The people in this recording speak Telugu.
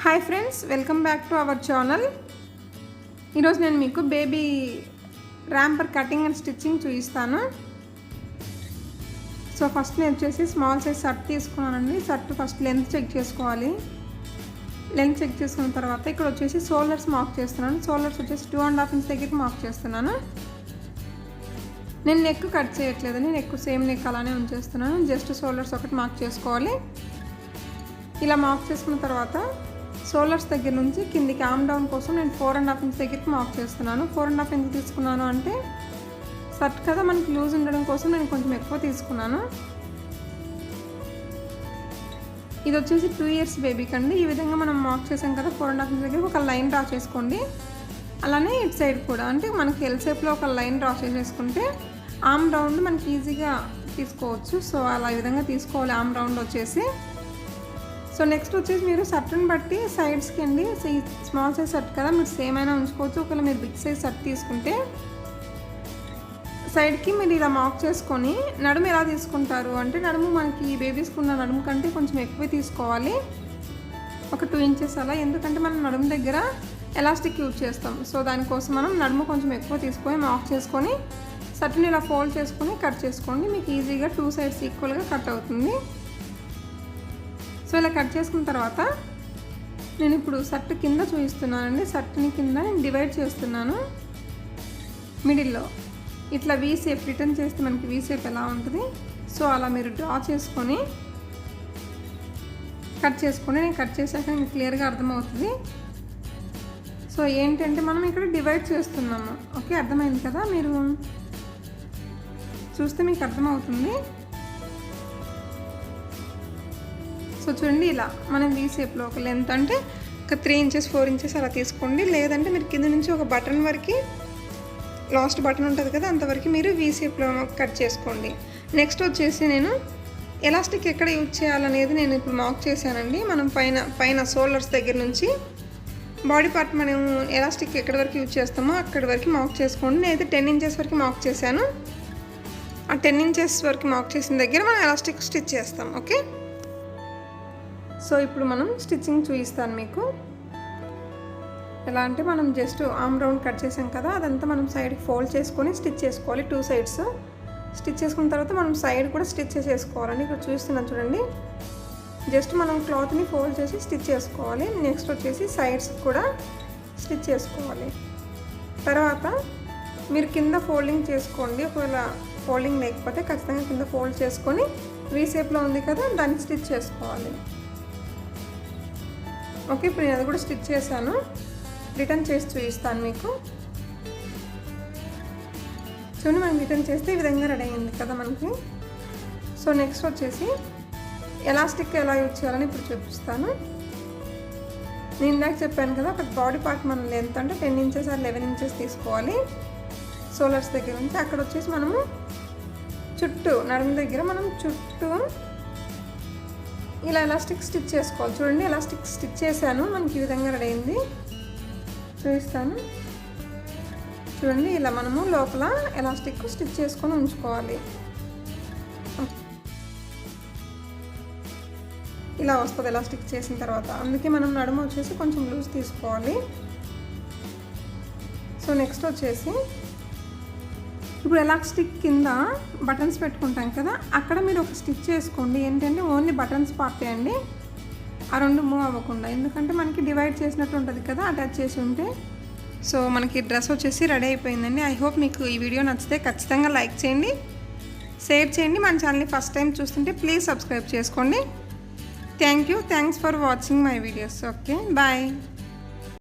Hi friends, welcome back to our channel. ఈరోజు నేను మీకు బేబీ ర్యాంపర్ కటింగ్ అండ్ స్టిచ్చింగ్ చూపిస్తాను. సో ఫస్ట్ నేను వచ్చేసి స్మాల్ సైజ్ షర్ట్ తీసుకున్నానండి. షర్ట్ ఫస్ట్ లెంత్ చెక్ చేసుకోవాలి. లెంత్ చెక్ చేసుకున్న తర్వాత ఇక్కడ వచ్చేసి షోల్డర్స్ మార్క్ చేస్తున్నాను. షోల్డర్స్ వచ్చేసి 2.5 ఇంచ్ దగ్గరికి మార్క్ చేస్తున్నాను. నేను నెక్ కట్ చేయట్లేదని, నెక్ సేమ్ నెక్ అలానే ఉంచేస్తున్నాను. జస్ట్ షోల్డర్స్ ఒకటి మార్క్ చేసుకోవాలి. ఇలా మార్క్ చేసుకున్న తర్వాత షోల్డర్స్ దగ్గర నుంచి కిందికి ఆర్మ్ డౌన్ కోసం నేను 4.5 ఇంచ్ దగ్గరికి మార్క్ చేస్తున్నాను. 4.5 ఇంచ్ తీసుకున్నాను అంటే షర్ట్ కదా, మనకి లూజ్ ఉండడం కోసం నేను కొంచెం ఎక్కువ తీసుకున్నాను. ఇది వచ్చేసి 2 years బేబీకి అండి. ఈ విధంగా మనం మార్క్ చేసాం కదా, 4.5 ఇంచ్ దగ్గర ఒక లైన్ డ్రా చేసుకోండి. అలానే ఇటు సైడ్ కూడా అంటే మనకి ఎల్ షేప్లో ఒక లైన్ డ్రా చేసేసుకుంటే ఆర్మ్ రౌండ్ మనకి ఈజీగా తీసుకోవచ్చు. సో అలా ఈ విధంగా తీసుకోవాలి ఆర్మ్ రౌండ్ వచ్చేసి. సో నెక్స్ట్ వచ్చేసి మీరు షర్ట్ని బట్టి సైడ్స్కి అండి, స్మాల్ సైజ్ షర్ట్ కదా, మీరు సేమ్ అయినా ఉంచుకోవచ్చు. ఒకవేళ మీరు బిగ్ సైజ్ షర్ట్ తీసుకుంటే సైడ్కి మీరు ఇలా మార్క్ చేసుకొని నడుము ఎలా తీసుకుంటారు అంటే, నడుము మనకి బేబీస్కి ఉన్న నడుము కంటే కొంచెం ఎక్కువ తీసుకోవాలి, ఒక 2 inches అలా. ఎందుకంటే మనం నడుము దగ్గర ఎలాస్టిక్ యూజ్ చేస్తాం. సో దానికోసం మనం నడుము కొంచెం ఎక్కువ తీసుకొని మార్క్ చేసుకొని షర్ట్ని ఇలా ఫోల్డ్ చేసుకొని కట్ చేసుకోండి. మీకు ఈజీగా 2 sides ఈక్వల్గా కట్ అవుతుంది. సో ఇలా కట్ చేసుకున్న తర్వాత నేను ఇప్పుడు షర్ట్ కింద చూపిస్తున్నానండి. షర్ట్ని కింద నేను డివైడ్ చేస్తున్నాను మిడిల్లో. ఇట్లా వీ షేప్ రిటర్న్ చేస్తే మనకి వీ షేప్ ఎలా ఉంటుంది, సో అలా మీరు డ్రా చేసుకొని కట్ చేసుకోండి. నేను కట్ చేశాక మీకు క్లియర్గా అర్థమవుతుంది. సో ఏంటంటే మనం ఇక్కడ డివైడ్ చేస్తున్నాము. ఓకే, అర్థమైంది కదా, మీరు చూస్తే మీకు అర్థమవుతుంది. సో చూడండి, ఇలా మనం వీ షేప్లో ఒక లెంత్ అంటే ఒక 3 inches 4 inches అలా తీసుకోండి. లేదంటే మీరు కింద నుంచి ఒక బటన్ వరకు, లాస్ట్ బటన్ ఉంటుంది కదా, అంతవరకు మీరు వీ షేప్లో కట్ చేసుకోండి. నెక్స్ట్ వచ్చేసి నేను ఎలాస్టిక్ ఎక్కడ యూజ్ చేయాలనేది నేను ఇప్పుడు మార్క్ చేశానండి. మనం పైన షోల్డర్స్ దగ్గర నుంచి బాడీ పార్ట్ మనం ఎలాస్టిక్ ఎక్కడి వరకు యూజ్ చేస్తామో అక్కడి వరకు మార్క్ చేసుకోండి. నేనైతే 10 inches వరకు మార్క్ చేశాను. ఆ 10 inches వరకు మార్క్ చేసిన దగ్గర మనం ఎలాస్టిక్ స్టిచ్ చేస్తాం. ఓకే, సో ఇప్పుడు మనం స్టిచ్చింగ్ చూపిస్తాను మీకు. ఎలా అంటే మనం జస్ట్ ఆర్మ్ రౌండ్ కట్ చేసాం కదా, అదంతా మనం సైడ్కి ఫోల్డ్ చేసుకొని స్టిచ్ చేసుకోవాలి. 2 sides స్టిచ్ చేసుకున్న తర్వాత మనం సైడ్ కూడా స్టిచ్ చేసుకోవాలండి. ఇక్కడ చూస్తున్నాను చూడండి, జస్ట్ మనం క్లాత్ని ఫోల్డ్ చేసి స్టిచ్ చేసుకోవాలి. నెక్స్ట్ వచ్చేసి సైడ్స్ కూడా స్టిచ్ చేసుకోవాలి. తర్వాత మీరు కింద ఫోల్డింగ్ చేసుకోండి. ఒకవేళ ఫోల్డింగ్ లేకపోతే ఖచ్చితంగా కింద ఫోల్డ్ చేసుకొని వీ షేప్లో ఉంది కదా, దాన్ని స్టిచ్ చేసుకోవాలి. ఓకే, ఇప్పుడు నేను అది కూడా స్టిచ్ చేశాను. రిటర్న్ చేసి చూపిస్తాను మీకు. చూడండి, మనం రిటర్న్ చేస్తే ఈ విధంగా రెడీ అయింది కదా మనకి. సో నెక్స్ట్ వచ్చేసి ఎలాస్టిక్ ఎలా యూజ్ చేయాలని ఇప్పుడు చూపిస్తాను. నేను ఇందాక చెప్పాను కదా, ఒక బాడీ పార్ట్ మన లెంత్ అంటే 10 inches or 11 inches తీసుకోవాలి షోల్డర్స్ దగ్గర నుంచి. అక్కడ వచ్చేసి మనము చుట్టూ నడుము దగ్గర మనం చుట్టూ ఇలా ఎలాస్టిక్ స్టిచ్ చేసుకోవాలి. చూడండి, ఎలాస్టిక్ స్టిచ్ చేశాను, మనకి ఈ విధంగా రెడీ అయింది. చూపిస్తాను చూడండి, ఇలా మనము లోపల ఎలాస్టిక్ స్టిచ్ చేసుకొని ఉంచుకోవాలి. ఇలా వస్తుంది ఎలాస్టిక్ చేసిన తర్వాత. అందుకే మనం నడుము వచ్చేసి కొంచెం లూజ్ తీసుకోవాలి. సో నెక్స్ట్ వచ్చేసి ఇప్పుడు ఎలాస్టిక్ కింద బటన్స్ పెట్టుకుంటాం కదా, అక్కడ మీరు ఒక స్టిచ్ చేసుకోండి. ఏంటంటే ఓన్లీ బటన్స్ పార్టే అండి, ఆ 2 మూవ్ అవ్వకుండా. ఎందుకంటే మనకి డివైడ్ చేసినట్టు ఉంటుంది కదా అటాచ్ చేసి ఉంటే. సో మనకి డ్రెస్ వచ్చేసి రెడీ అయిపోయిందండి. ఐ హోప్ మీకు ఈ వీడియో నచ్చితే ఖచ్చితంగా లైక్ చేయండి, షేర్ చేయండి. మన ఛానల్ని ఫస్ట్ టైం చూస్తుంటే ప్లీజ్ సబ్స్క్రైబ్ చేసుకోండి. Thanks for watching my videos. Okay, bye.